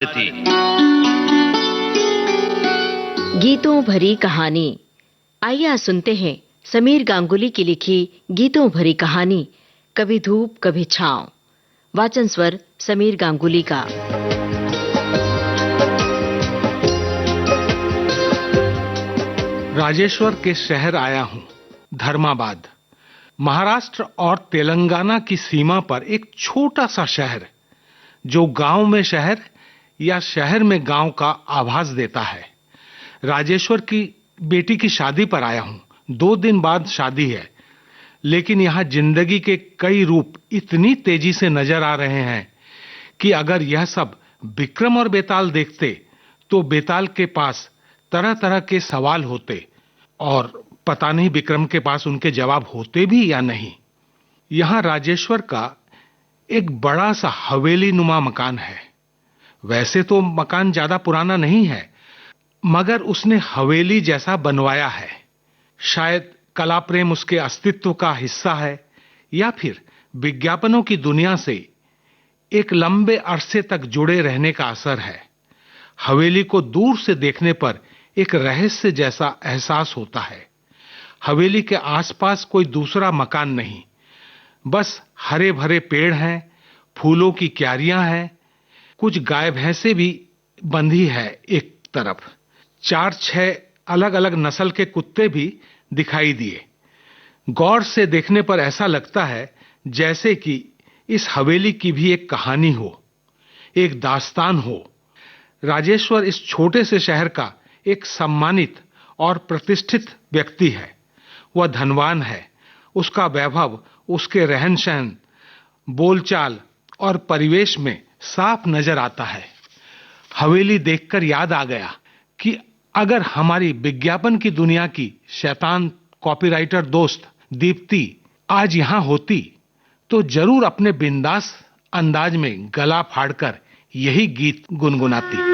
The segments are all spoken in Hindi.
थी। गीतों भरी कहानी। आइए आज सुनते हैं समीर गांगुली की लिखी गीतों भरी कहानी कभी धूप कभी छांव। वाचन स्वर समीर गांगुली का। राजेश्वर के शहर आया हूं, धर्माबाद। महाराष्ट्र और तेलंगाना की सीमा पर एक छोटा सा शहर जो गांव में शहर या शहर में गांव का आभास देता है। राजेश्वर की बेटी की शादी पर आया हूं। 2 दिन बाद शादी है, लेकिन यहां जिंदगी के कई रूप इतनी तेजी से नजर आ रहे हैं कि अगर यह सब विक्रम और बेताल देखते तो बेताल के पास तरह तरह के सवाल होते और पता नहीं विक्रम के पास उनके जवाब होते भी या नहीं। यहां राजेश्वर का एक बड़ा सा हवेली नुमा मकान है। वैसे तो मकान ज्यादा पुराना नहीं है, मगर उसने हवेली जैसा बनवाया है। शायद कला प्रेम उसके अस्तित्व का हिस्सा है, या फिर विज्ञापनों की दुनिया से एक लंबे अरसे तक जुड़े रहने का असर है। हवेली को दूर से देखने पर एक रहस्य जैसा एहसास होता है। हवेली के आसपास कोई दूसरा मकान नहीं, बस हरे भरे पेड़ हैं, फूलों की क्यारियां हैं, कुछ गाय भैंसे भी बंधी है एक तरफ। 4-6 अलग अलग नस्ल के कुत्ते भी दिखाई दिए। गौर से देखने पर ऐसा लगता है जैसे कि इस हवेली की भी एक कहानी हो, एक दास्तान हो। राजेश्वर इस छोटे से शहर का एक सम्मानित और प्रतिष्ठित व्यक्ति है। वह धनवान है। उसका वैभव उसके रहन सहन, बोलचाल और परिवेश में साफ नजर आता है। हवेली देखकर याद आ गया कि अगर हमारी विज्ञापन की दुनिया की शैतान कॉपीराइटर दोस्त दीप्ति आज यहां होती तो जरूर अपने बिंदास अंदाज में गला फाड़कर यही गीत गुनगुनाती।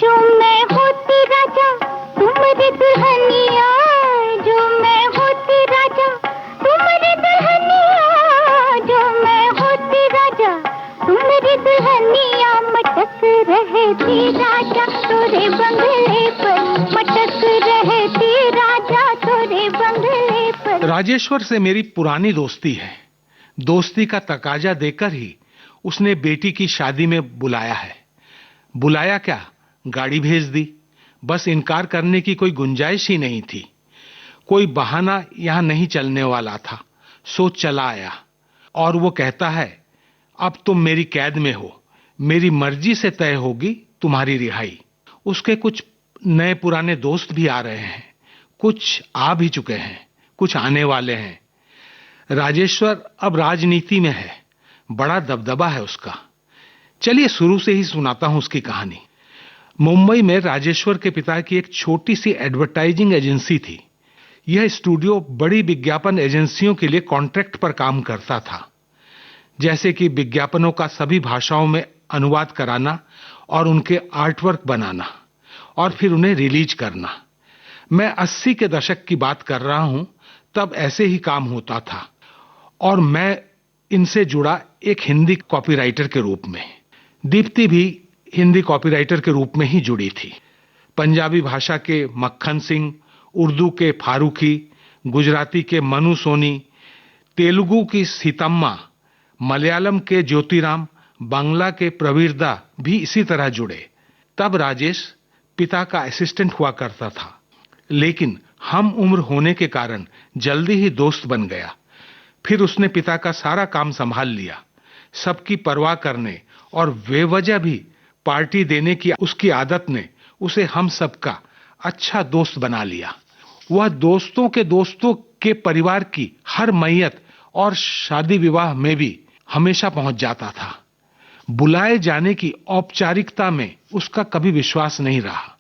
जो मैं होती राजा तुम्हारी दुल्हनिया, जो मैं होती राजा तुम्हारी दुल्हनिया, जो मैं होती राजा तुम्हारी दुल्हनिया, मटक रहती राजा तोरे बंगले पर, मटक रहती राजा तोरे बंगले पर। राजेश्वर से मेरी पुरानी दोस्ती है। दोस्ती का तकाजा देकर ही उसने बेटी की शादी में बुलाया है। बुलाया क्या, गाड़ी भेज दी। बस इनकार करने की कोई गुंजाइश ही नहीं थी। कोई बहाना यहां नहीं चलने वाला था, सो चला आया। और वो कहता है, अब तुम मेरी कैद में हो, मेरी मर्जी से तय होगी तुम्हारी रिहाई। उसके कुछ नए पुराने दोस्त भी आ रहे हैं, कुछ आ भी चुके हैं, कुछ आने वाले हैं। राजेश्वर अब राजनीति में है, बड़ा दबदबा है उसका। चलिए शुरू से ही सुनाता हूं उसकी कहानी। मुंबई में राजेश्वर के पिता की एक छोटी सी एडवर्टाइजिंग एजेंसी थी। यह स्टूडियो बड़ी विज्ञापन एजेंसियों के लिए कॉन्ट्रैक्ट पर काम करता था, जैसे कि विज्ञापनों का सभी भाषाओं में अनुवाद कराना और उनके आर्टवर्क बनाना और फिर उन्हें रिलीज करना। मैं 80 के दशक की बात कर रहा हूं, तब ऐसे ही काम होता था और मैं इनसे जुड़ा एक हिंदी कॉपीराइटर के रूप में। दीप्ति भी हिंदी कॉपीराइटर के रूप में ही जुड़ी थी। पंजाबी भाषा के मक्खन सिंह, उर्दू के फारूकी, गुजराती के मनु सोनी, तेलुगु की सीतम्मा, मलयालम के ज्योतिराम, बांग्ला के प्रवीरदा भी इसी तरह जुड़े। तब राजेश पिता का असिस्टेंट हुआ करता था, लेकिन हम उम्र होने के कारण जल्दी ही दोस्त बन गया। फिर उसने पिता का सारा काम संभाल लिया। सबकी परवाह करने और बेवजह भी पार्टी देने की उसकी आदत ने उसे हम सबका अच्छा दोस्त बना लिया। वह दोस्तों के परिवार की हर मैयत और शादी विवाह में भी हमेशा पहुंच जाता था। बुलाए जाने की औपचारिकता में उसका कभी विश्वास नहीं रहा।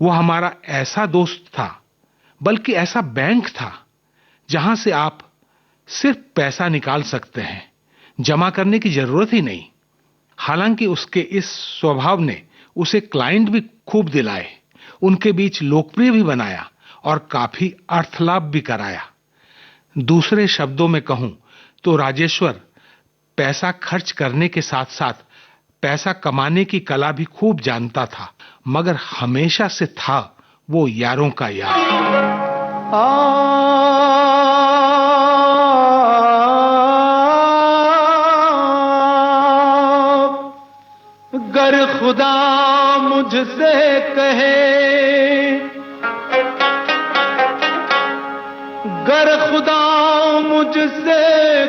वह हमारा ऐसा दोस्त था, बल्कि ऐसा बैंक था जहां से आप सिर्फ पैसा निकाल सकते हैं, जमा करने की जरूरत ही नहीं। हालांकि उसके इस स्वभाव ने उसे क्लाइंट भी खूब दिलाए, उनके बीच लोकप्रिय भी बनाया और काफी अर्थलाभ भी कराया। दूसरे शब्दों में कहूं तो राजेश्वर पैसा खर्च करने के साथ साथ पैसा कमाने की कला भी खूब जानता था, मगर हमेशा से था वो यारों का यार। गर खुदा मुझसे कहे, गर खुदा मुझसे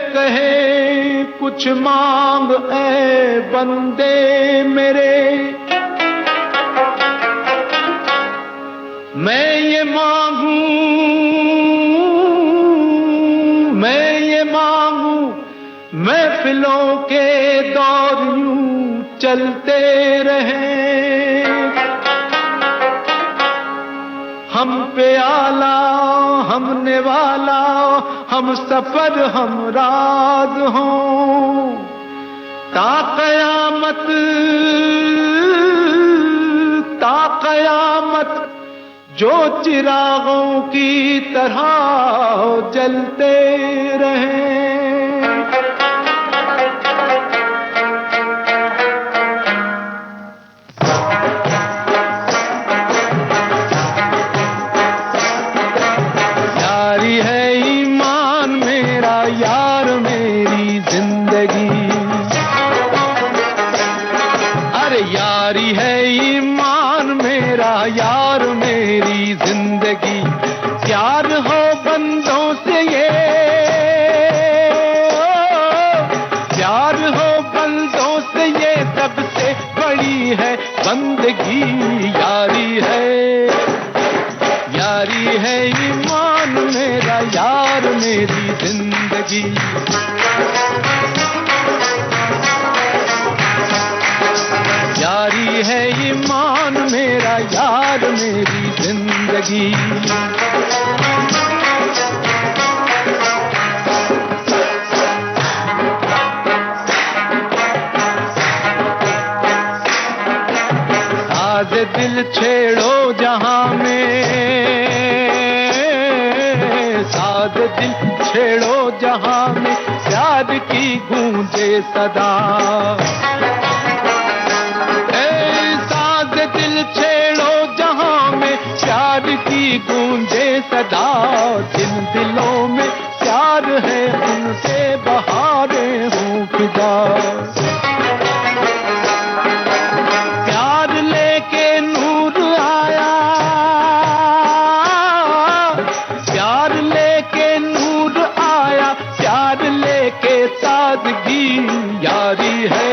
कहे कुछ मांग ऐ बंदे मेरे, मैं ये मांगू, मैं ये मांगू, महफिलों के दौर यूं चलते रहे, हम पे आला, हम निवाला, हम सफर, हम राज हों, ता कयामत, ता कयामत जो चिरागों की तरह जलते रहें। यारी है ईमान मेरा, यार मेरी जिंदगी, प्यार हो बंदों से ये, प्यार हो बंदों से ये सबसे बड़ी है बंदगी, यारी है ईमान मेरा, यार मेरी जिंदगी। यारी है ईमान मेरा, यार मेरी जिंदगी। साज दिल छेड़ो जहां में, साज दिल छेड़ो जहां में, प्यार की गूंजे सदा। साज दिल छेड़ो जहां में, प्यार की गूंजे सदा। जिन दिलों में प्यार है उनसे बहारें हों फिदा। प्यार लेके नूर आया, प्यार लेके नूर आया, प्यार लेके सादगी। यारी है,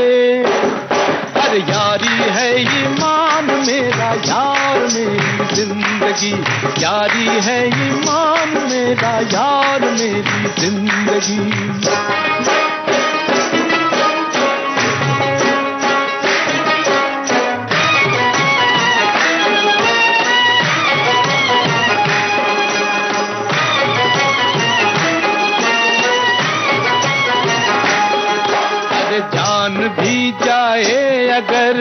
अरे यारी है ईमान मेरा, यार मेरी जिंदगी। यारी है ईमान मेरा, यार मेरी जिंदगी। जान भी जाए अगर,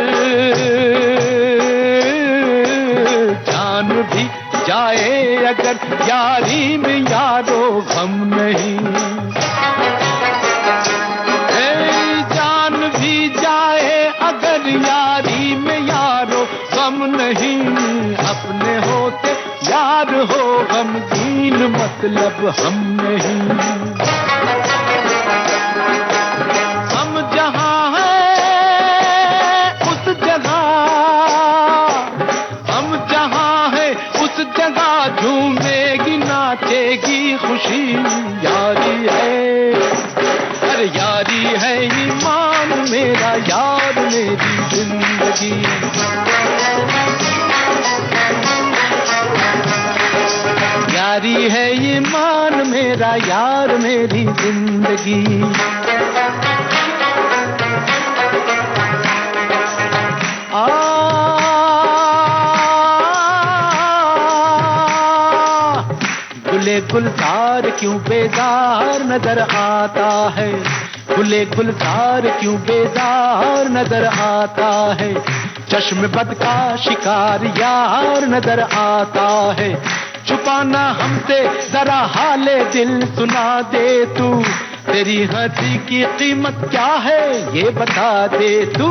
जान भी जाए अगर, यारी में यारो गम नहीं। जान भी जाए अगर, यारी में यारो गम नहीं। अपने होते यार हो गमगीन, मतलब हम नहीं। झूमेगी नाचेगी खुशी। यारी है, अरे यारी है ईमान मेरा, यार मेरी जिंदगी। यारी है ईमान मेरा, यार मेरी जिंदगी। गुले गुलजार क्यों बेजार नजर आता है, गुले गुलजार क्यों बेजार नजर आता है। चश्म बद का शिकार यार नजर आता है। छुपाना हमसे जरा हाले दिल सुना दे तू, तेरी हंसी की कीमत क्या है ये बता दे तू।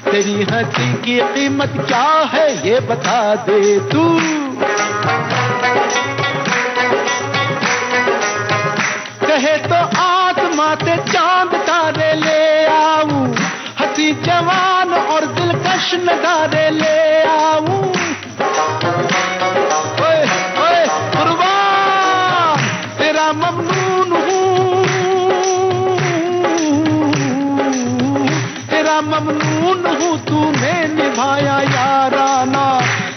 तेरी हंसी की कीमत क्या है ये बता दे तू। कहे तो आसमां से चांद तारे ले आऊं, हंसी जवान और दिलकश नजारे ले आऊं। ओए ओए कुर्बान तेरा ममनून हूँ, तेरा ममनून हूँ, तूने निभाया याराना।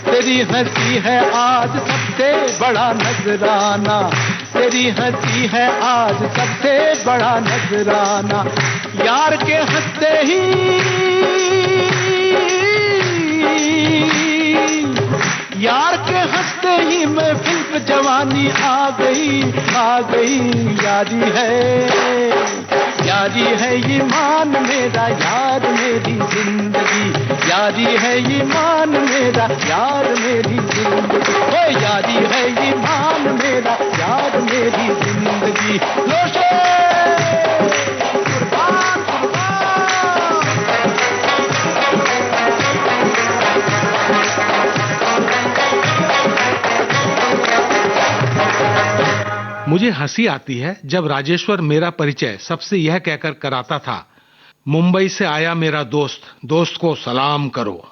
तेरी हंसी है आज सबसे बड़ा नजराना, तेरी हंसी है आज सबसे बड़ा नजराना। यार के हंसते ही, यार के हंसते ही महफिल पे जवानी आ गई, आ गई। यारी है, यारी है ईमान मेरा, यार मेरी जिंदगी। यारी है ईमान मेरा, यार मेरी जिंदगी। ओ यारी है ईमान मेरा, यार मेरी जिंदगी। लोशे कुर्बान कुर्बान। मुझे हंसी आती है जब राजेश्वर मेरा परिचय सबसे यह कहकर कराता था, मुंबई से आया मेरा दोस्त, दोस्त को सलाम करो।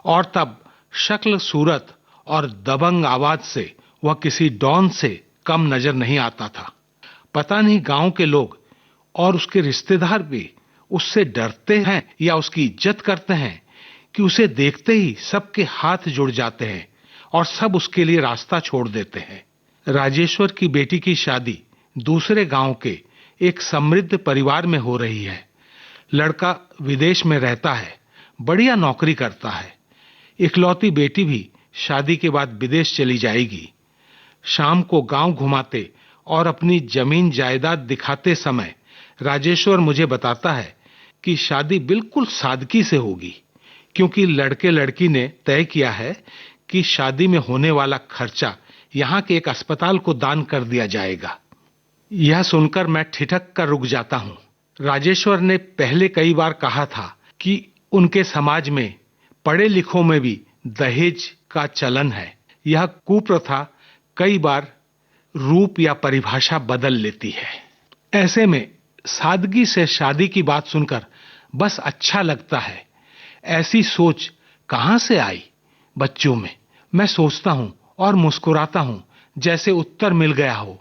और तब शक्ल सूरत और दबंग आवाज से वह किसी डॉन से कम नजर नहीं आता था। पता नहीं गांव के लोग और उसके रिश्तेदार भी उससे डरते हैं या उसकी इज्जत करते हैं कि उसे देखते ही सबके हाथ जुड़ जाते हैं और सब उसके लिए रास्ता छोड़ देते हैं। राजेश्वर की बेटी की शादी दूसरे गांव के एक समृद्ध परिवार में हो रही है। लड़का विदेश में रहता है, बढ़िया नौकरी करता है। इकलौती बेटी भी शादी के बाद विदेश चली जाएगी। शाम को गांव घुमाते और अपनी जमीन जायदाद दिखाते समय राजेश्वर मुझे बताता है कि शादी बिल्कुल सादगी से होगी, क्योंकि लड़के लड़की ने तय किया है कि शादी में होने वाला खर्चा यहाँ के एक अस्पताल को दान कर दिया जाएगा। यह सुनकर मैं ठिठक कर रुक जाता हूँ। राजेश्वर ने पहले कई बार कहा था कि उनके समाज में पढ़े लिखों में भी दहेज का चलन है। यह कुप्रथा कई बार रूप या परिभाषा बदल लेती है। ऐसे में सादगी से शादी की बात सुनकर बस अच्छा लगता है। ऐसी सोच कहां से आई बच्चों में? मैं सोचता हूं और मुस्कुराता हूं जैसे उत्तर मिल गया हो।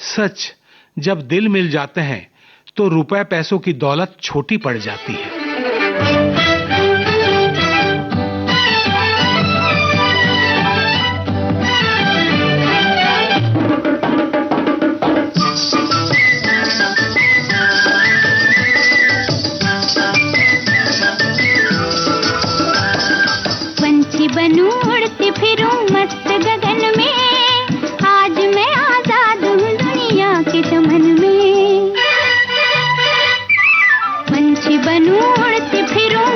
सच, जब दिल मिल जाते हैं तो रुपए पैसों की दौलत छोटी पड़ जाती है। पंछी बनूं उड़ती फिरूं मस्त गगन में, आज मैं आजाद हूँ दुनिया के चमन में। पंछी बनूं उड़ती फिरूं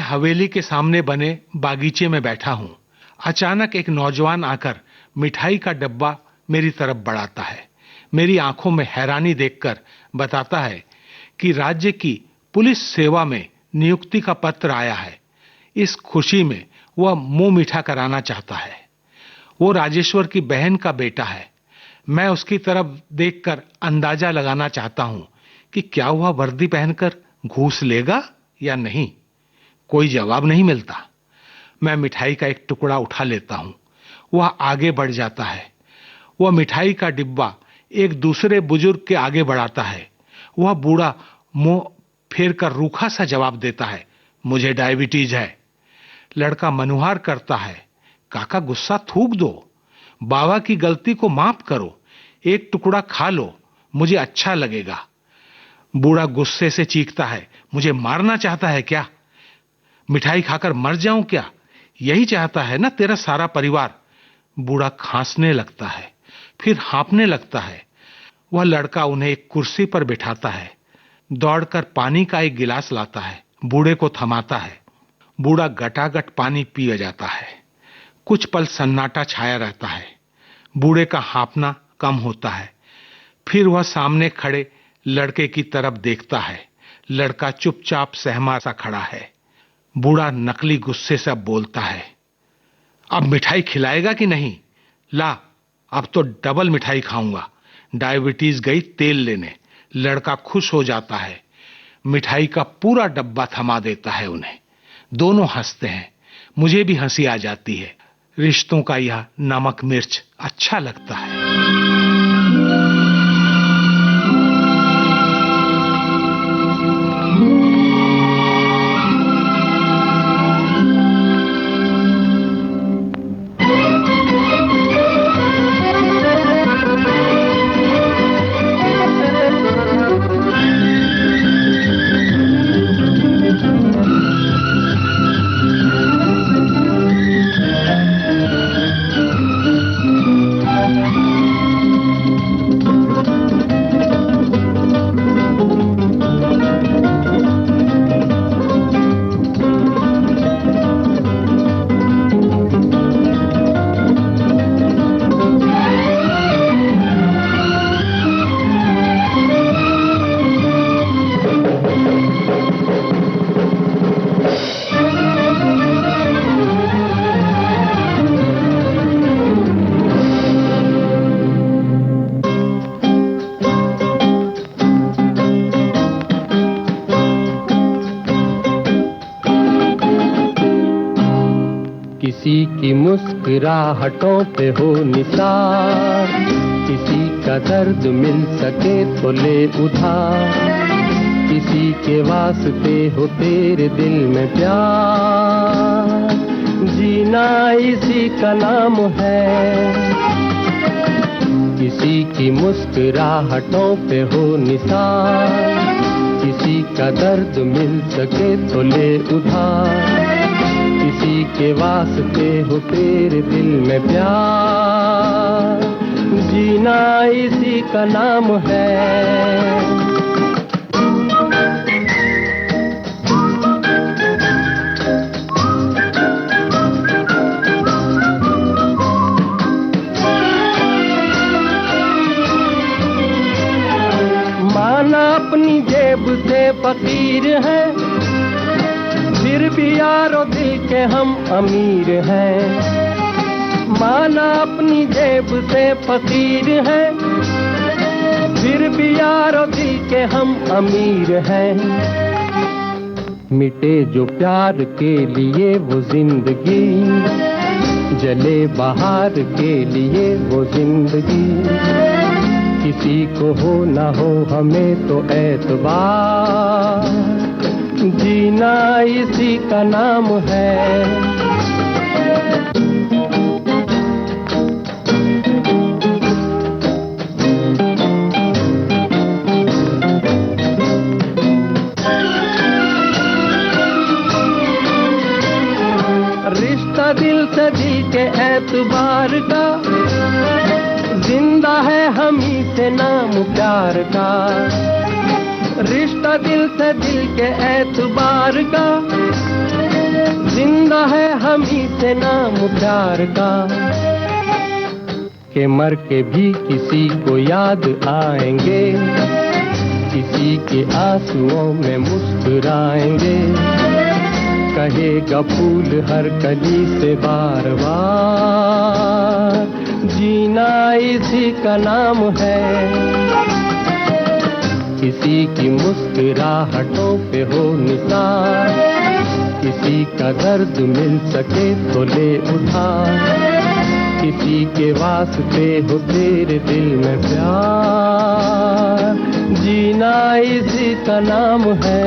हवेली के सामने बने बागीचे में बैठा हूं। अचानक एक नौजवान आकर मिठाई का डब्बा मेरी तरफ बढ़ाता है। मेरी आंखों में हैरानी देखकर बताता है कि राज्य की पुलिस सेवा में नियुक्ति का पत्र आया है। इस खुशी में वह मुंह मीठा कराना चाहता है। वो राजेश्वर की बहन का बेटा है। मैं उसकी तरफ देखकर अंदाजा लगाना चाहता हूं कि क्या वह वर्दी पहनकर घूस लेगा या नहीं। कोई जवाब नहीं मिलता। मैं मिठाई का एक टुकड़ा उठा लेता हूं। वह आगे बढ़ जाता है। वह मिठाई का डिब्बा एक दूसरे बुजुर्ग के आगे बढ़ाता है। वह बूढ़ा मुंह फेर कर रूखा सा जवाब देता है, मुझे डायबिटीज है। लड़का मनुहार करता है, काका गुस्सा थूक दो, बाबा की गलती को माफ करो, एक टुकड़ा खा लो, मुझे अच्छा लगेगा। बूढ़ा गुस्से से चीखता है, मुझे मारना चाहता है क्या? मिठाई खाकर मर जाऊं क्या? यही चाहता है ना तेरा सारा परिवार। बूढ़ा खांसने लगता है, फिर हाँफने लगता है। वह लड़का उन्हें एक कुर्सी पर बिठाता है, दौड़कर पानी का एक गिलास लाता है, बूढ़े को थमाता है। बूढ़ा गटागट पानी पी जाता है। कुछ पल सन्नाटा छाया रहता है। बूढ़े का हाँफना कम होता है। फिर वह सामने खड़े लड़के की तरफ देखता है। लड़का चुपचाप सहमा सा खड़ा है। बूढ़ा नकली गुस्से से बोलता है, अब मिठाई खिलाएगा कि नहीं? ला, अब तो डबल मिठाई खाऊंगा। डायबिटीज गई तेल लेने। लड़का खुश हो जाता है। मिठाई का पूरा डब्बा थमा देता है उन्हें। दोनों हंसते हैं। मुझे भी हंसी आ जाती है। रिश्तों का यह नमक मिर्च अच्छा लगता है। किसी की मुस्कुराहटों पे हो निसार, किसी का दर्द मिल सके तो ले उधार, किसी के वास्ते हो तेरे दिल में प्यार, जीना इसी का नाम है। किसी की मुस्कुराहटों पे हो निसार, किसी का दर्द मिल सके तो ले उधार, किसी के वास्ते हो तेरे दिल में प्यार, जीना इसी का नाम है। माना अपनी जेब से फकीर है, फिर भी यारो दिल के हम अमीर हैं। माना अपनी जेब से फकीर है, फिर भी यारो दिल के हम अमीर हैं। मिटे जो प्यार के लिए वो जिंदगी, जले बाहर के लिए वो जिंदगी, किसी को हो ना हो हमें तो एतबार, जीना इसी का नाम है। रिश्ता दिल से दिल के एतबार का, जिंदा है हम ही से नाम प्यार का। रिश्ता दिल से दिल के एतबार का, जिंदा है हम ही से नाम प्यार का, के मर के भी किसी को याद आएंगे, किसी के आंसुओं में मुस्कुराएंगे। कहेगा फूल हर कली से बार बार, जीना इसी का नाम है। किसी की मुस्कुराहटों पे हो निसार, किसी का दर्द मिल सके तो ले उधार, किसी के वास्ते हो तेरे दिल में प्यार, जीना इसी का नाम है।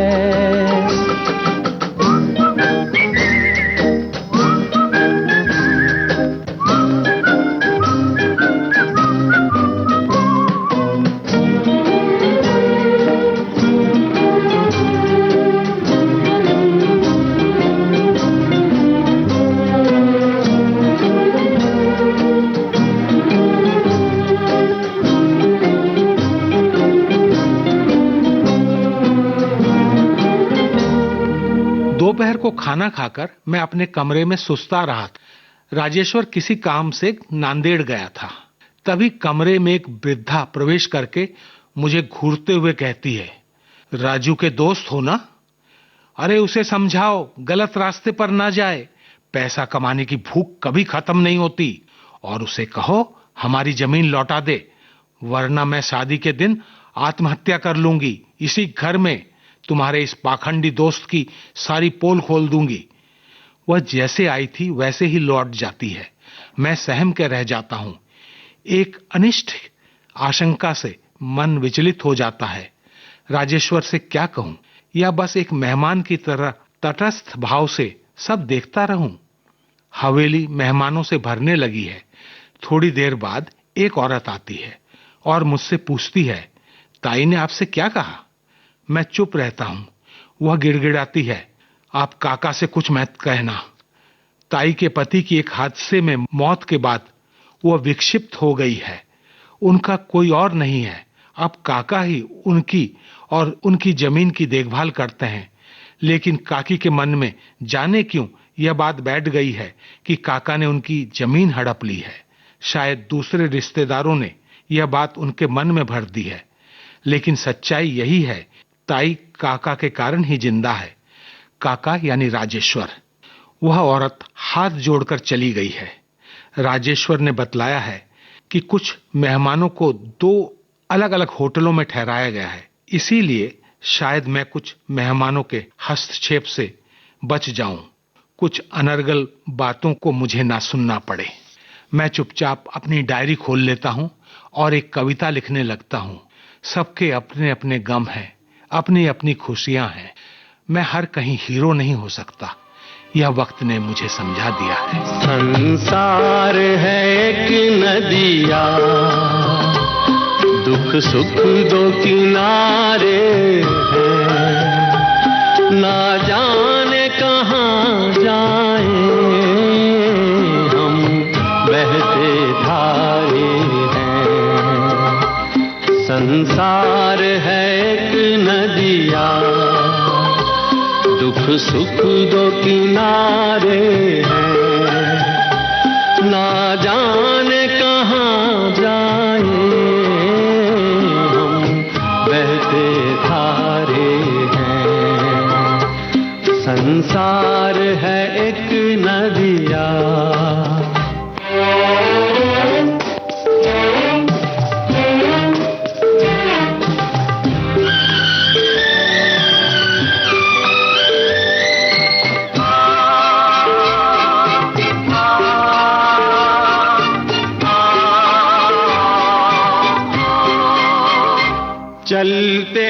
दोपहर को खाना खाकर मैं अपने कमरे में सुस्ता रहा था। राजेश्वर किसी काम से नांदेड़ गया था। तभी कमरे में एक वृद्धा प्रवेश करके मुझे घूरते हुए कहती है, राजू के दोस्त हो ना? अरे उसे समझाओ गलत रास्ते पर ना जाए, पैसा कमाने की भूख कभी खत्म नहीं होती, और उसे कहो हमारी जमीन लौटा दे, वरना मैं शादी के दिन आत्महत्या कर लूंगी। इसी घर में तुम्हारे इस पाखंडी दोस्त की सारी पोल खोल दूंगी। वह जैसे आई थी वैसे ही लौट जाती है। मैं सहम के रह जाता हूं। एक अनिष्ट आशंका से मन विचलित हो जाता है। राजेश्वर से क्या कहूं, या बस एक मेहमान की तरह तटस्थ भाव से सब देखता रहूं? हवेली मेहमानों से भरने लगी है। थोड़ी देर बाद एक औरत आती है और मुझसे पूछती है, ताई ने आपसे क्या कहा? मैं चुप रहता हूं। वह गिड़गिड़ाती है, आप काका से कुछ मत कहना। ताई के पति की एक हादसे में मौत के बाद वह विक्षिप्त हो गई है। उनका कोई और नहीं है। अब काका ही उनकी और उनकी जमीन की देखभाल करते हैं। लेकिन काकी के मन में जाने क्यों यह बात बैठ गई है कि काका ने उनकी जमीन हड़प ली है। शायद दूसरे रिश्तेदारों ने यह बात उनके मन में भर दी है। लेकिन सच्चाई यही है, ताई काका के कारण ही जिंदा है। काका यानी राजेश्वर। वह औरत हाथ जोड़कर चली गई है। राजेश्वर ने बतलाया है कि कुछ मेहमानों को 2 अलग-अलग होटलों में ठहराया गया है। इसीलिए शायद मैं कुछ मेहमानों के हस्तक्षेप से बच जाऊं, कुछ अनर्गल बातों को मुझे ना सुनना पड़े। मैं चुपचाप अपनी डायरी खोल लेता हूं और एक कविता लिखने लगता हूं। सबके अपने अपने गम हैं, अपनी अपनी खुशियां हैं। मैं हर कहीं हीरो नहीं हो सकता, यह वक्त ने मुझे समझा दिया है। संसार है एक नदिया, दुख सुख 2 किनारे हैं, ना जाने कहाँ जाए हम बहते धारे हैं। संसार है एक नदिया, दुख सुख 2 किनारे हैं, ना जाने कहाँ जाए हम बहते धारे हैं। संसार है एक नदिया। चलते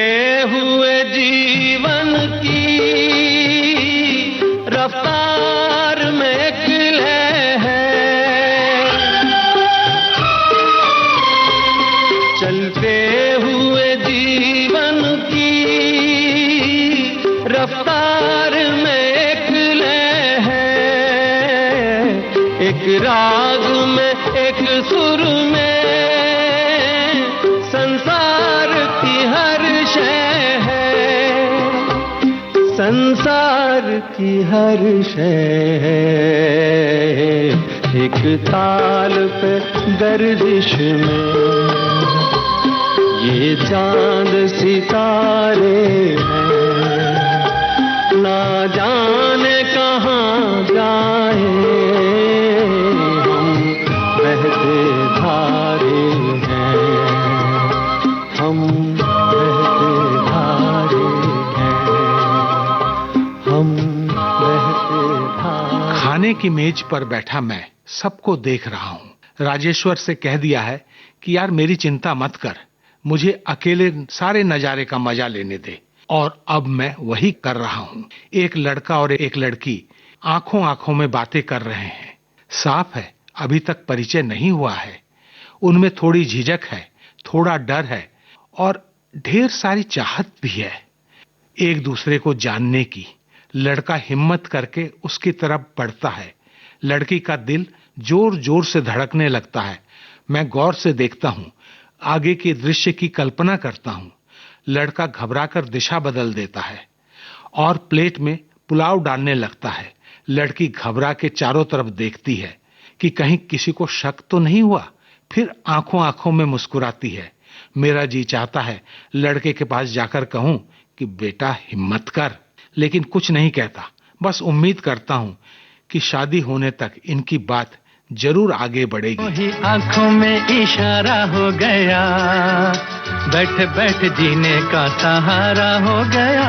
हुए जीवन की रफ्तार में एक लय है, चलते हुए जीवन की रफ्तार में एक लय है, एक राग में एक सुर में संसार प्यार की हर शय एक ताल पे गर्दिश में, ये चांद सितारे हैं ना जाने कहाँ जाए, हम बहते धारे हैं, हम बहते धारे हैं, हम बहते धारे। खाने की मेज पर बैठा मैं सबको देख रहा हूँ। राजेश्वर से कह दिया है कि यार मेरी चिंता मत कर, मुझे अकेले सारे नजारे का मजा लेने दे। और अब मैं वही कर रहा हूँ। एक लड़का और एक लड़की आंखों आंखों में बातें कर रहे हैं। साफ है अभी तक परिचय नहीं हुआ है। उनमें थोड़ी झिझक है, थोड़ा डर है और ढेर सारी चाहत भी है एक दूसरे को जानने की। लड़का हिम्मत करके उसकी तरफ बढ़ता है। लड़की का दिल जोर जोर से धड़कने लगता है। मैं गौर से देखता हूँ, आगे के दृश्य की कल्पना करता हूँ। लड़का घबराकर दिशा बदल देता है और प्लेट में पुलाव डालने लगता है। लड़की घबरा के चारों तरफ देखती है कि कहीं किसी को शक तो नहीं हुआ। फिर आंखों आंखों में मुस्कुराती है। मेरा जी चाहता है लड़के के पास जाकर कहूं कि बेटा हिम्मत कर, लेकिन कुछ नहीं कहता। बस उम्मीद करता हूं कि शादी होने तक इनकी बात जरूर आगे बढ़ेगी। वही आंखों में इशारा हो गया, बैठ बैठ जीने का सहारा हो गया।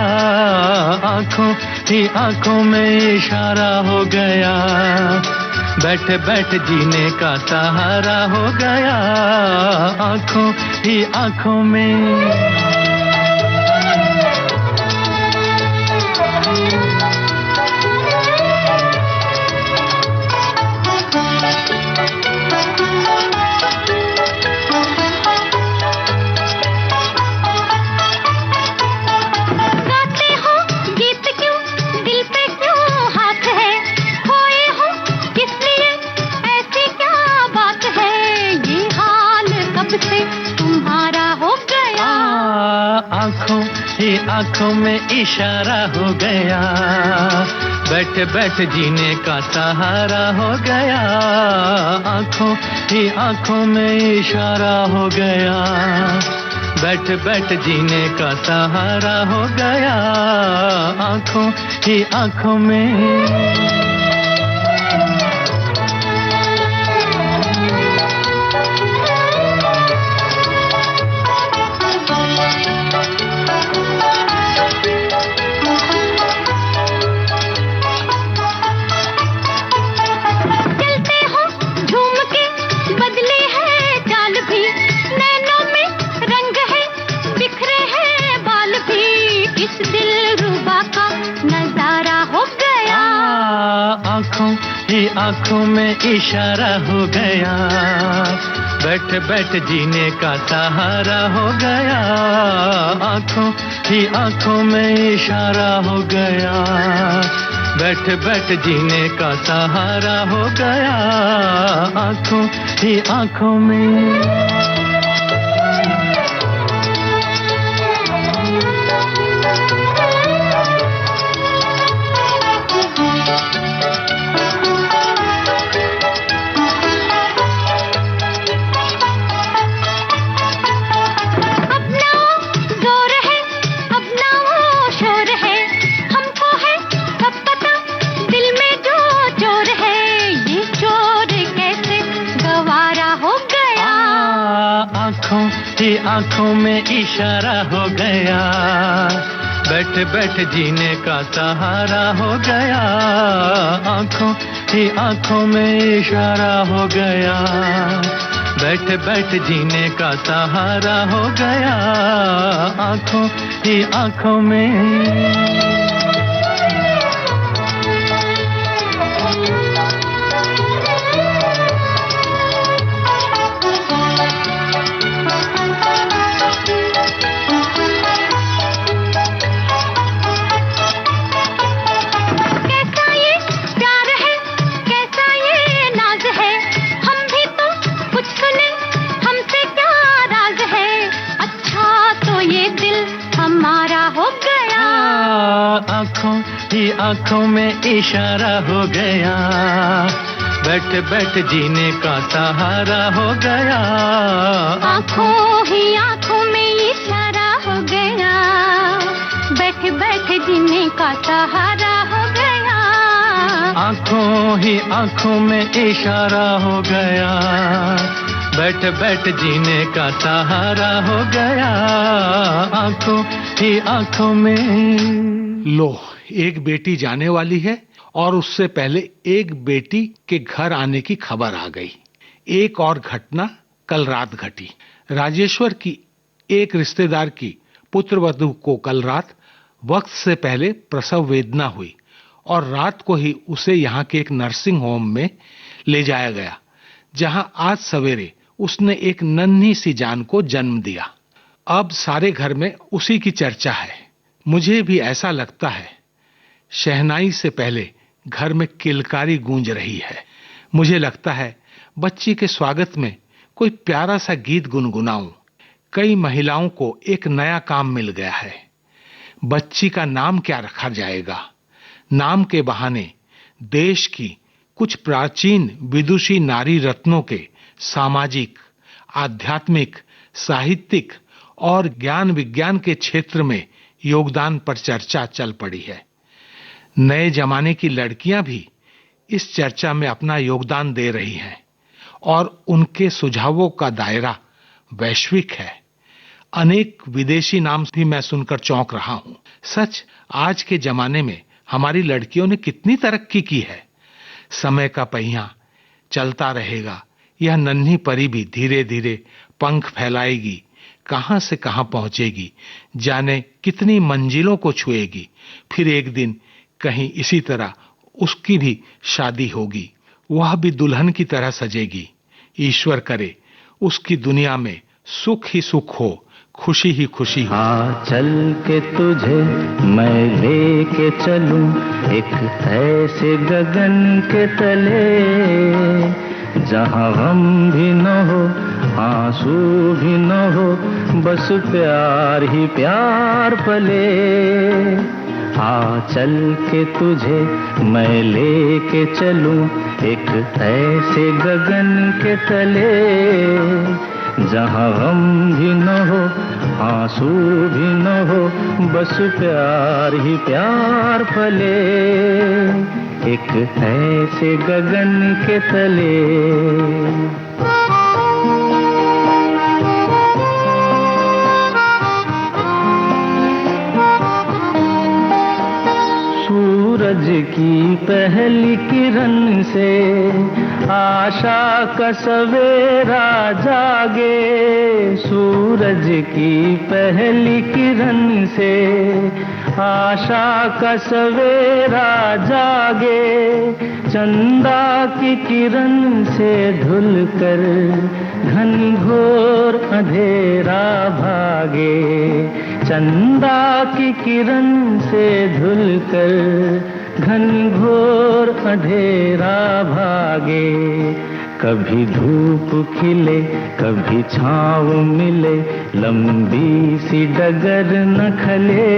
आंखों ही आंखों में इशारा हो गया, बैठ बैठ जीने का सहारा हो गया। आंखों ही आंखों में। आंखों में इशारा हो गया, बैठ बैठ जीने का सहारा हो गया। आंखों ही आंखों में इशारा हो गया, बैठ बैठ जीने का सहारा हो गया। आंखों ही आंखों में। आंखों में इशारा हो गया, बैठ बैठ जीने का सहारा हो गया। आंखों ही आंखों में इशारा हो गया, बैठ बैठ जीने का सहारा हो गया। आंखों ही आंखों में। आंखों में इशारा हो गया, बैठ बैठ जीने का सहारा हो गया। आंखों ही आंखों में इशारा हो गया, बैठ बैठ जीने का सहारा हो गया। आंखों ही आंखों में। ही आंखों में इशारा हो गया, बैठ बैठ जीने का सहारा हो गया। आंखों ही आंखों में इशारा हो गया, बैठ बैठ जीने का सहारा हो गया। आंखों ही आंखों में इशारा हो गया, बैठ बैठ जीने का सहारा हो गया। आंखों ही आंखों में। लो, एक बेटी जाने वाली है और उससे पहले एक बेटी के घर आने की खबर आ गई। एक और घटना कल रात घटी। राजेश्वर की एक रिश्तेदार की पुत्रवधू को कल रात वक्त से पहले प्रसव वेदना हुई और रात को ही उसे यहाँ के एक नर्सिंग होम में ले जाया गया, जहां आज सवेरे उसने एक नन्ही सी जान को जन्म दिया। अब सारे घर में उसी की चर्चा है। मुझे भी ऐसा लगता है शहनाई से पहले घर में किलकारी गूंज रही है। मुझे लगता है बच्ची के स्वागत में कोई प्यारा सा गीत गुनगुनाऊं। कई महिलाओं को एक नया काम मिल गया है। बच्ची का नाम क्या रखा जाएगा? नाम के बहाने देश की कुछ प्राचीन विदुषी नारी रत्नों के सामाजिक, आध्यात्मिक, साहित्यिक और ज्ञान विज्ञान के क्षेत्र में योगदान पर चर्चा चल पड़ी है। नए जमाने की लड़कियां भी इस चर्चा में अपना योगदान दे रही हैं और उनके सुझावों का दायरा वैश्विक है। अनेक विदेशी नाम भी मैं सुनकर चौंक रहा हूं। सच, आज के जमाने में हमारी लड़कियों ने कितनी तरक्की की है। समय का पहिया चलता रहेगा। यह नन्ही परी भी धीरे धीरे पंख फैलाएगी, कहां से कहां पहुंचेगी, जाने कितनी मंजिलों को छुएगी। फिर एक दिन कहीं इसी तरह उसकी भी शादी होगी, वह भी दुल्हन की तरह सजेगी। ईश्वर करे उसकी दुनिया में सुख ही सुख हो, खुशी ही खुशी हो। हाँ, चल के तुझे मैं लेके चलूं एक ऐसे गगन के तले, जहाँ गम भी न हो, आंसू भी न हो, बस प्यार ही प्यार पले। हाँ, चल के तुझे मैं लेके चलूं एक ऐसे गगन के तले, जहाँ गम भी न हो, आंसू भी न हो, बस प्यार ही प्यार फले, एक ऐसे गगन के तले। सूरज की पहली किरण से आशा का सवेरा जागे, सूरज की पहली किरण से आशा का सवेरा जागे, चंदा की किरण से धुल कर घनघोर अंधेरा भागे, चंदा की किरण से धुल कर घनघोर अंधेरा भागे। कभी धूप खिले कभी छाँव मिले, लंबी सी डगर न खले,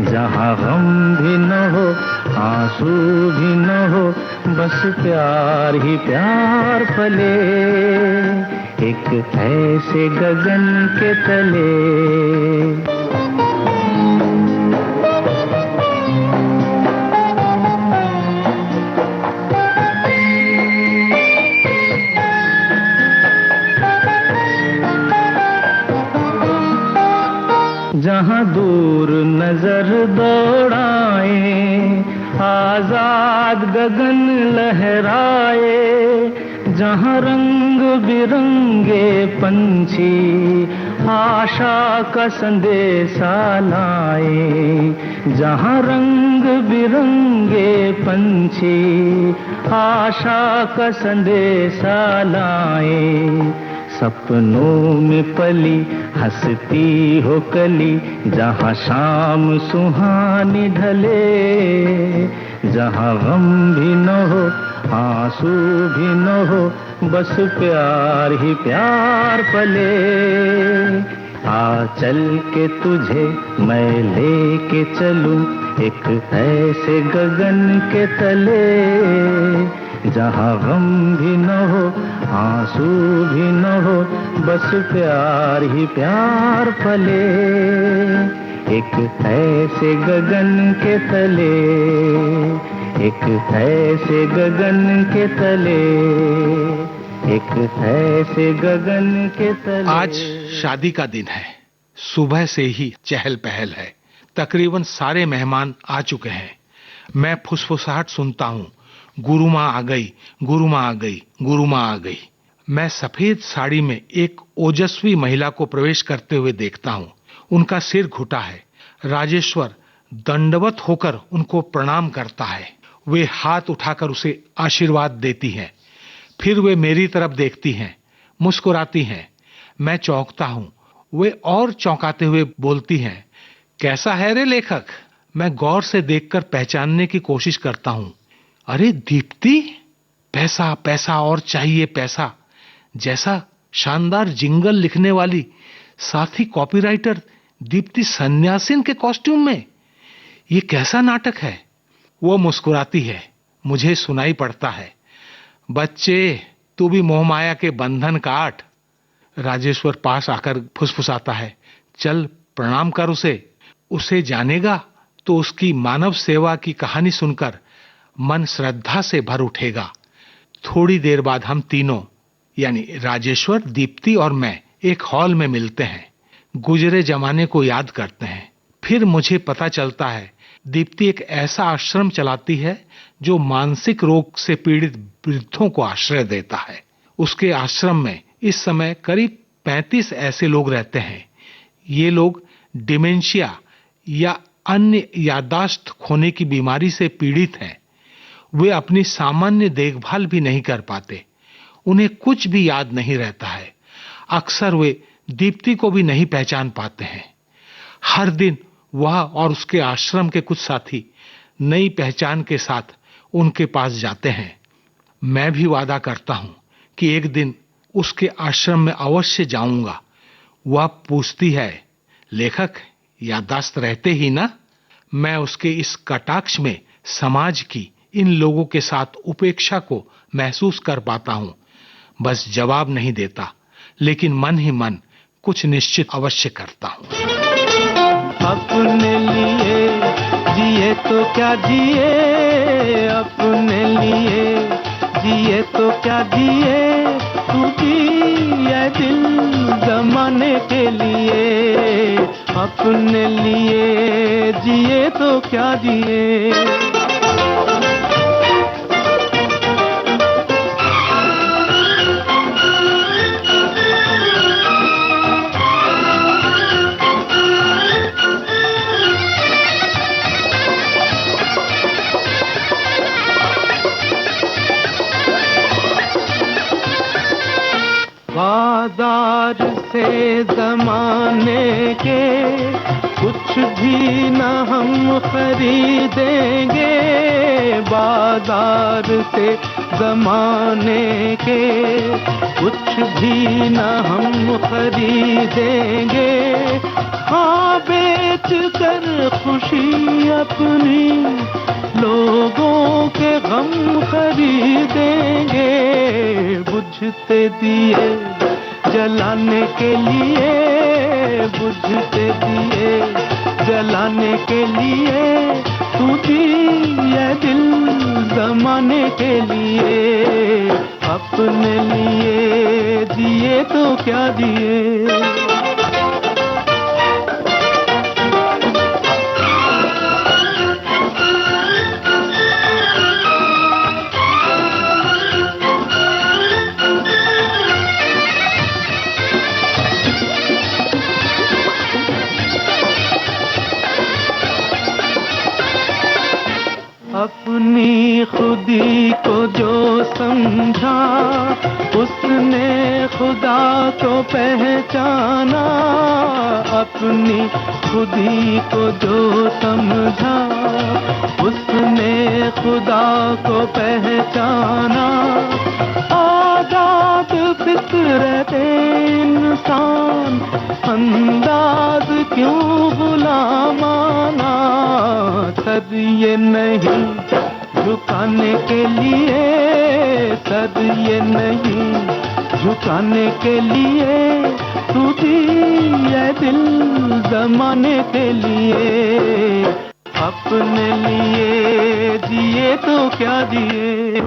जहाँ गम भी न हो, आंसू भी न हो, बस प्यार ही प्यार फले, एक ऐसे गगन के तले। जहाँ दूर नजर दौड़ाए, आजाद गगन लहराए, जहाँ रंग बिरंगे पंछी आशा का संदेशा लाए, जहाँ रंग बिरंगे पंछी आशा का संदेशा लाए, सपनों में पली हंसती हो कली, जहाँ शाम सुहानी ढले, जहाँ गम भी न हो, आंसू भी न हो, बस प्यार ही प्यार पले, आ चल के तुझे मैं लेके चलूं एक ऐसे गगन के तले, जहाँ गम भी न हो आंसू भी न हो, बस प्यार ही प्यार फले। एक ऐसे गगन के तले, एक ऐसे गगन के तले, एक ऐसे गगन के तले। आज शादी का दिन है। सुबह से ही चहल पहल है। तकरीबन सारे मेहमान आ चुके हैं। मैं फुसफुसाहट सुनता हूँ, गुरु माँ आ गई, गुरु माँ आ गई, गुरु माँ आ गई। मैं सफेद साड़ी में एक ओजस्वी महिला को प्रवेश करते हुए देखता हूँ। उनका सिर घुटा है। राजेश्वर दंडवत होकर उनको प्रणाम करता है। वे हाथ उठाकर उसे आशीर्वाद देती हैं। फिर वे मेरी तरफ देखती हैं, मुस्कुराती हैं। मैं चौंकता हूँ। वे और चौंकाते हुए बोलती हैं, कैसा है रे लेखक? मैं गौर से देखकर पहचानने की कोशिश करता हूँ। अरे दीप्ति, पैसा पैसा और चाहिए पैसा जैसा शानदार जिंगल लिखने वाली साथी कॉपीराइटर दीप्ति सन्यासिन के कॉस्ट्यूम में। ये कैसा नाटक है? वो मुस्कुराती है। मुझे सुनाई पड़ता है, बच्चे तू भी मोहमाया के बंधन काट। राजेश्वर पास आकर फुसफुसाता है, चल प्रणाम कर उसे। उसे जानेगा तो उसकी मानव सेवा की कहानी सुनकर मन श्रद्धा से भर उठेगा। थोड़ी देर बाद हम तीनों यानी राजेश्वर, दीप्ति और मैं एक हॉल में मिलते हैं। गुजरे जमाने को याद करते हैं। फिर मुझे पता चलता है दीप्ति एक ऐसा आश्रम चलाती है जो मानसिक रोग से पीड़ित वृद्धों को आश्रय देता है। उसके आश्रम में इस समय करीब 35 ऐसे लोग रहते हैं। ये लोग डिमेंशिया या अन्य याददाश्त खोने की बीमारी से पीड़ित हैं। वे अपनी सामान्य देखभाल भी नहीं कर पाते। उन्हें कुछ भी याद नहीं रहता है। अक्सर वे दीप्ति को भी नहीं पहचान पाते हैं। हर दिन वह और उसके आश्रम के कुछ साथी नई पहचान के साथ उनके पास जाते हैं। मैं भी वादा करता हूं कि एक दिन उसके आश्रम में अवश्य जाऊंगा। वह पूछती है, लेखक याददाश्त रहते ही ना? मैं उसके इस कटाक्ष में समाज की इन लोगों के साथ उपेक्षा को महसूस कर पाता हूं। बस जवाब नहीं देता, लेकिन मन ही मन कुछ निश्चित अवश्य करता हूं। अपने लिए जिए तो क्या जिए, अपने लिए जिए तो क्या जिए, तू जिए दिल जमाने के लिए। अपने लिए जिए तो क्या जिए। बाजार से जमाने के कुछ भी न हम खरीदेंगे, बाजार से जमाने के कुछ भी न हम खरीदेंगे। हाँ बेच कर खुशी अपनी लोगों के गम खरीदेंगे। बुझते दिए जलाने के लिए, बुझते दिए जलाने के लिए, तू जिए दिल जमाने के लिए। अपने लिए जिए तो क्या जिए। अपनी खुदी को जो समझा, उसने खुदा को पहचाना। अपनी खुदी को जो समझा, उसने खुदा को पहचाना। आजाद फितरत इंसान क्यों गुलामाना, सर ये नहीं झुकाने के लिए, सर ये नहीं झुकाने के लिए, तू जिए दिल जमाने के लिए, अपने लिए जिए तो क्या जिए।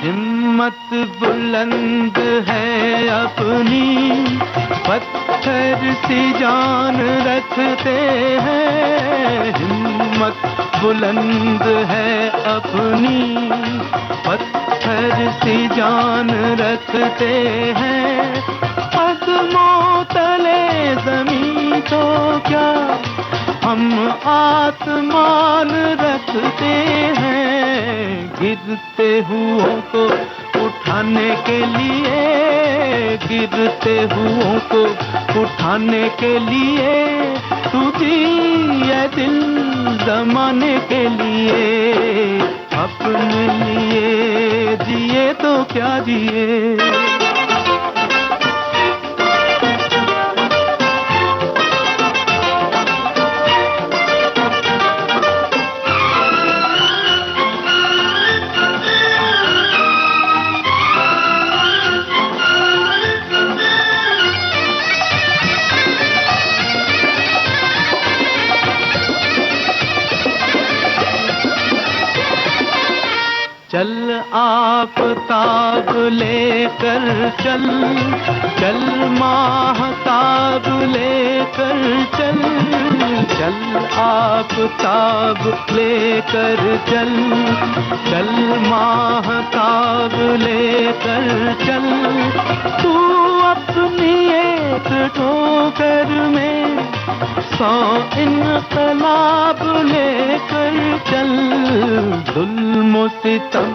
हिम्मत बुलंद है अपनी, पत्थर सी जान रखते हैं। हिम्मत बुलंद है अपनी, पत्थर सी जान रखते हैं। कदमों तले जमीन तो क्या हम आसमान रखते हैं। गिरते हुओं को उठाने के लिए, गिरते हुओं को उठाने के लिए, तू जिए दिल जमाने के लिए, अपने लिए जिए तो क्या जिए। चल आफताब लेकर चल, चल माहताब लेकर चल, चल आफताब लेकर चल, चल माहताब लेकर चल। तू अपनी एक ठोकर में 100 इनकलाब लेकर चल। जुल्म सितम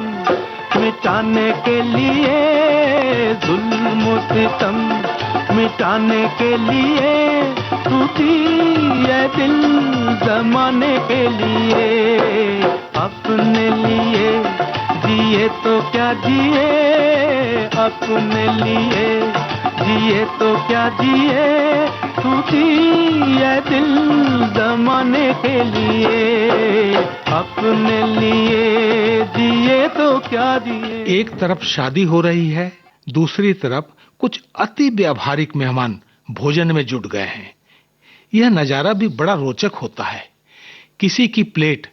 मिटाने के लिए, जुल्म सितम मिटाने के लिए, तू जिए दिल जमाने के लिए, अपने लिए जिए तो क्या जिए, अपने लिए जिए तो क्या जिए, तू जिए दिल जमाने के लिए, अपने लिए जिए तो क्या जिए। एक तरफ शादी हो रही है, दूसरी तरफ कुछ अति व्यावहारिक मेहमान भोजन में जुट गए हैं। यह नजारा भी बड़ा रोचक होता है। किसी की प्लेट,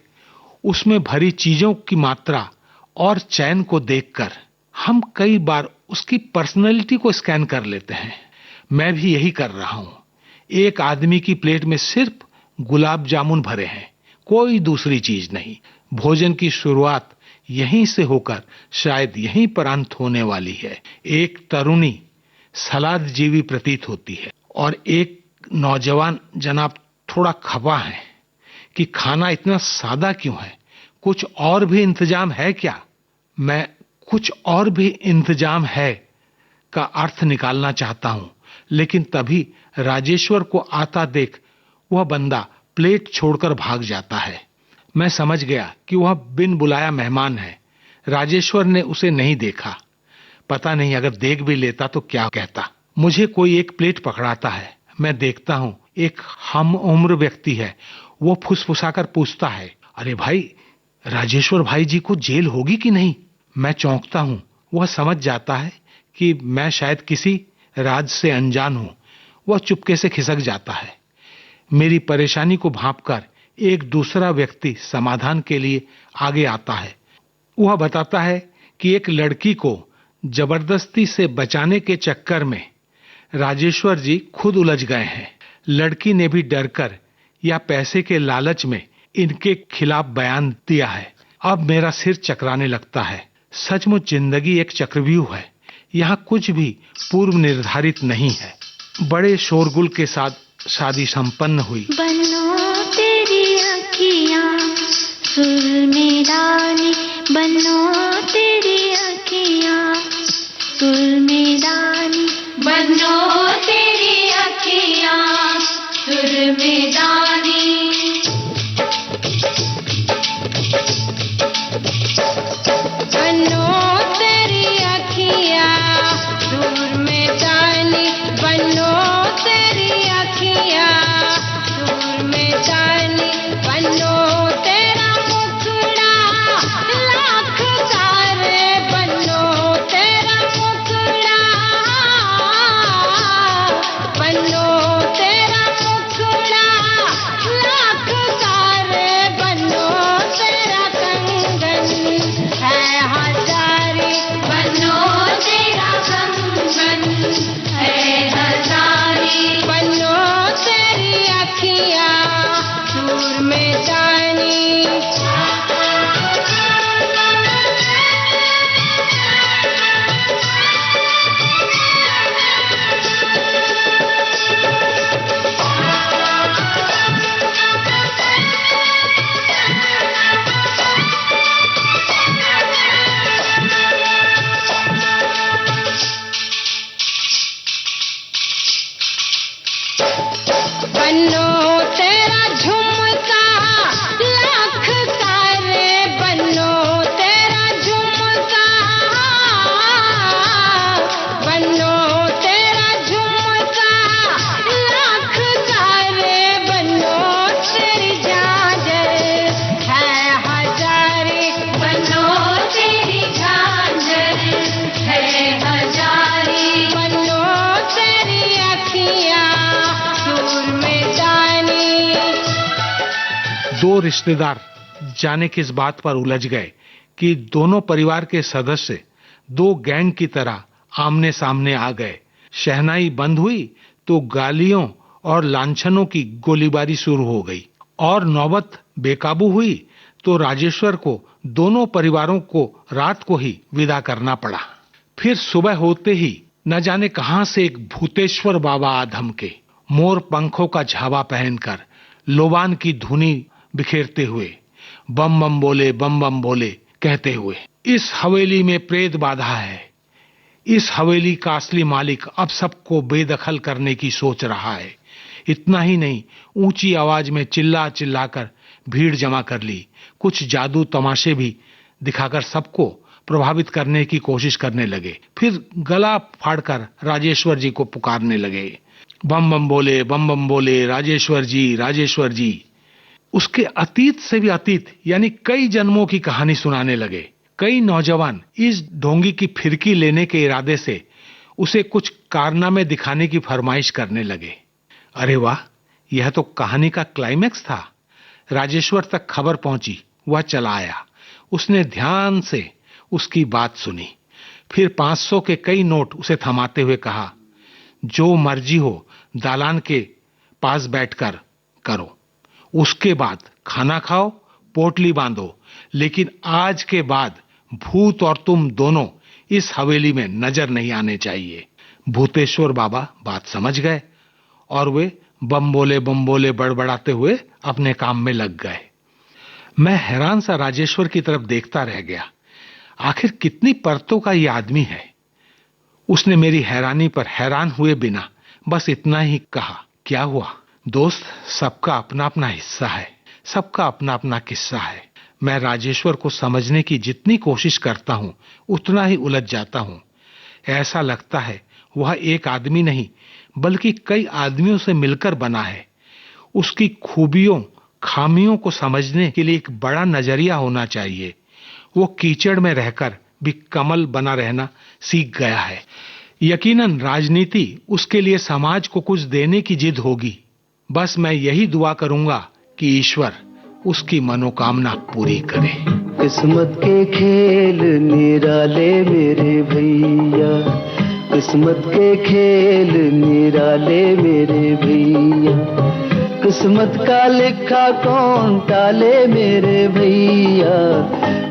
उसमें भरी चीजों की मात्रा और चैन को देखकर हम कई बार उसकी पर्सनैलिटी को स्कैन कर लेते हैं। मैं भी यही कर रहा हूं। एक आदमी की प्लेट में सिर्फ गुलाब जामुन भरे हैं, कोई दूसरी चीज नहीं। भोजन की शुरुआत यहीं से होकर शायद यहीं पर अंत होने वाली है। एक तरुणी सलाद जीवी प्रतीत होती है और एक नौजवान जनाब थोड़ा खफा है कि खाना इतना सादा क्यों है, कुछ और भी इंतजाम है क्या। मैं कुछ और भी इंतजाम है का अर्थ निकालना चाहता हूं, लेकिन तभी राजेश्वर को आता देख वह बंदा प्लेट छोड़कर भाग जाता है। मैं समझ गया कि वह बिन बुलाया मेहमान है। राजेश्वर ने उसे नहीं देखा। पता नहीं अगर देख भी लेता तो क्या कहता। मुझे कोई एक प्लेट पकड़ाता है। मैं देखता हूं एक हम उम्र व्यक्ति है। वो फुसफुसाकर पूछता है, अरे भाई, राजेश्वर भाई जी को जेल होगी कि नहीं। मैं चौंकता हूं। वह समझ जाता है कि मैं शायद किसी राज से अनजान हूं। वह चुपके से खिसक जाता है। मेरी परेशानी को भांपकर एक दूसरा व्यक्ति समाधान के लिए आगे आता है। वह बताता है कि एक लड़की को जबरदस्ती से बचाने के चक्कर में राजेश्वर जी खुद उलझ गए हैं। लड़की ने भी डरकर या पैसे के लालच में इनके खिलाफ बयान दिया है। अब मेरा सिर चकराने लगता है। सचमुच जिंदगी एक चक्रव्यूह है। यहाँ कुछ भी पूर्व निर्धारित नहीं है। बड़े शोरगुल के साथ शादी संपन्न हुई। बनो तेरी अखियां सुर में रानी बनो तेरी अखियाँ, सुर में रानी बनो तेरी अखियाँ, सुर में रानी। बनो तेरी अखियाँ, सुर में रानी बनो तेरी अखियाँ, सुर में रानी बनो तेरा मुखड़ा लाख तारे, बनो तेरा मुखड़ा, बनो तेरा मुखड़ा लाख तारे, बनो तेरा कंगन है हजारी, बनो तेरा कंगन है हजारी, बनो तेरी अखियाँ सुर में जानी। बनो तेरा झुमका लाख तारे, बनो तेरा झुमका, बनो तेरा झुमका लाख तारे, बनो तेरी झांझर है हजारी, बनो तेरी झांझर है हजारी, बनो तेरी अखियाँ सुर में जानी। दो रिश्तेदार जाने किस बात पर उलझ गए कि दोनों परिवार के सदस्य दो गैंग की तरह आमने सामने आ गए। शहनाई बंद हुई तो गालियों और लांछनों की गोलीबारी शुरू हो गई, और नौबत बेकाबू हुई तो राजेश्वर को दोनों परिवारों को रात को ही विदा करना पड़ा। फिर सुबह होते ही न जाने कहां से एक भूतेश्वर बाबा आ धमके, मोर पंखों का झावा पहनकर, लोबान की धुनी बिखेरते हुए, बम बम बोले, बम बम बोले कहते हुए। इस हवेली में प्रेत बाधा है, इस हवेली का असली मालिक अब सबको बेदखल करने की सोच रहा है। इतना ही नहीं, ऊंची आवाज में चिल्ला चिल्लाकर भीड़ जमा कर ली, कुछ जादू तमाशे भी दिखाकर सबको प्रभावित करने की कोशिश करने लगे। फिर गला फाड़कर राजेश्वर जी को पुकारने लगे, बम बम बोले, बम बम बोले, राजेश्वर जी, राजेश्वर जी। उसके अतीत से भी अतीत यानी कई जन्मों की कहानी सुनाने लगे। कई नौजवान इस ढोंगी की फिरकी लेने के इरादे से उसे कुछ कारनामे दिखाने की फरमाइश करने लगे। अरे वाह, यह तो कहानी का क्लाइमैक्स था। राजेश्वर तक खबर पहुंची, वह चला आया। उसने ध्यान से उसकी बात सुनी, फिर 500 के कई नोट उसे थमाते हुए कहा, जो मर्जी हो दालान के पास बैठकर करो, उसके बाद खाना खाओ, पोटली बांधो, लेकिन आज के बाद भूत और तुम दोनों इस हवेली में नजर नहीं आने चाहिए। भूतेश्वर बाबा बात समझ गए और वे बम बोले बड़बड़ाते हुए अपने काम में लग गए। मैं हैरान सा राजेश्वर की तरफ देखता रह गया। आखिर कितनी परतों का ये आदमी है। उसने मेरी हैरानी पर हैरान हुए बिना बस इतना ही कहा, क्या हुआ दोस्त, सबका अपना अपना हिस्सा है, सबका अपना अपना किस्सा है। मैं राजेश्वर को समझने की जितनी कोशिश करता हूं उतना ही उलझ जाता हूं। ऐसा लगता है वह एक आदमी नहीं बल्कि कई आदमियों से मिलकर बना है। उसकी खूबियों खामियों को समझने के लिए एक बड़ा नजरिया होना चाहिए। वो कीचड़ में रहकर भी कमल बना रहना सीख गया है। यकीनन राजनीति उसके लिए समाज को कुछ देने की जिद होगी। बस मैं यही दुआ करूंगा कि ईश्वर उसकी मनोकामना पूरी करे। किस्मत के खेल निराले मेरे भैया, किस्मत के खेल निराले मेरे भैया, किस्मत का लिखा कौन टाले मेरे भैया,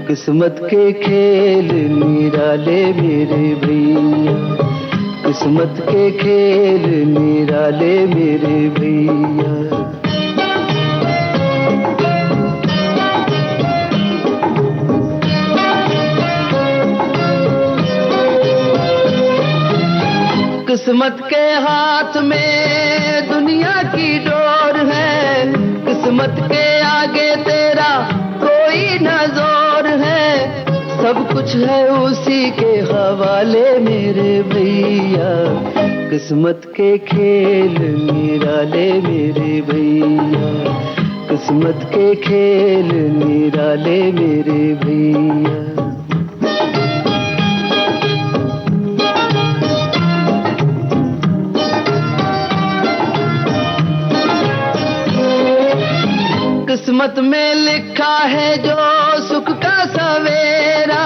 किस्मत के खेल निराले मेरे भैया, किस्मत के खेल निराले मेरे भैया। किस्मत के हाथ में दुनिया की डोर है, किस्मत के आगे तेरा कोई न जोर है, सब कुछ है उसी के हवाले मेरे भैया, किस्मत के खेल निराले मेरे भैया, किस्मत के खेल निराले मेरे भैया। किस्मत में लिखा है जो सुख का सवेरा,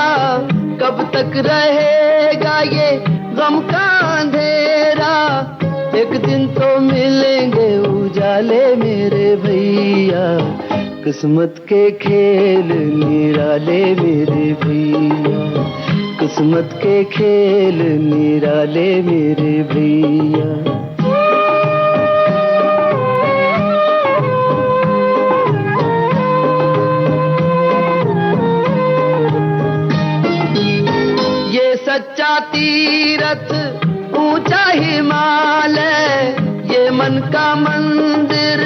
कब तक रहेगा ये गम का अंधेरा, एक दिन तो मिलेंगे उजाले मेरे भैया, किस्मत के खेल निराले मेरे भैया, किस्मत के खेल निराले मेरे भैया। सच्चा तीरथ ऊंचा हिमालय, ये मन का मंदिर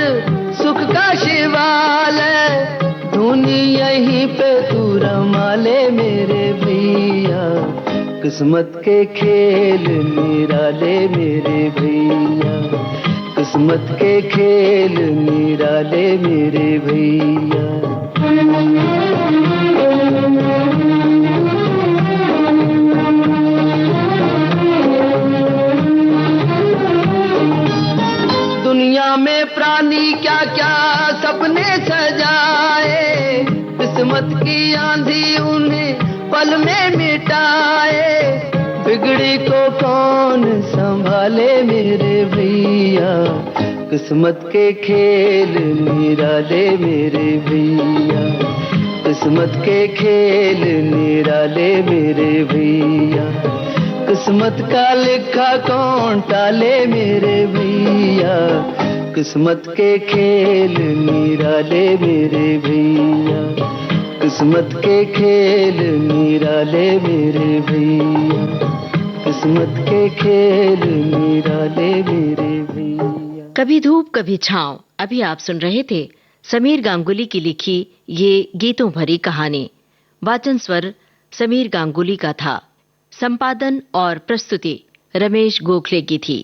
सुख का शिवालय, धुनी यहीं पे तू रमाले मेरे भैया, किस्मत के खेल निराले मेरे भैया, किस्मत के खेल निराले मेरे भैया। दुनिया में प्राणी क्या क्या सपने सजाए, किस्मत की आंधी उन्हें पल में मिटाए, बिगड़ी को कौन संभाले मेरे भैया, किस्मत के खेल निराले मेरे भैया, किस्मत के खेल निराले मेरे भैया, किस्मत का लिखा कौन टाले मेरे भैया, किस्मत के खेल निराले मेरे भैया, किस्मत के खेल निराले मेरे भैया, किस्मत के खेल निराले मेरे भैया। कभी धूप कभी छांव। अभी आप सुन रहे थे समीर गांगुली की लिखी ये गीतों भरी कहानी। वाचन स्वर समीर गांगुली का था। संपादन और प्रस्तुति रमेश गोखले की थी।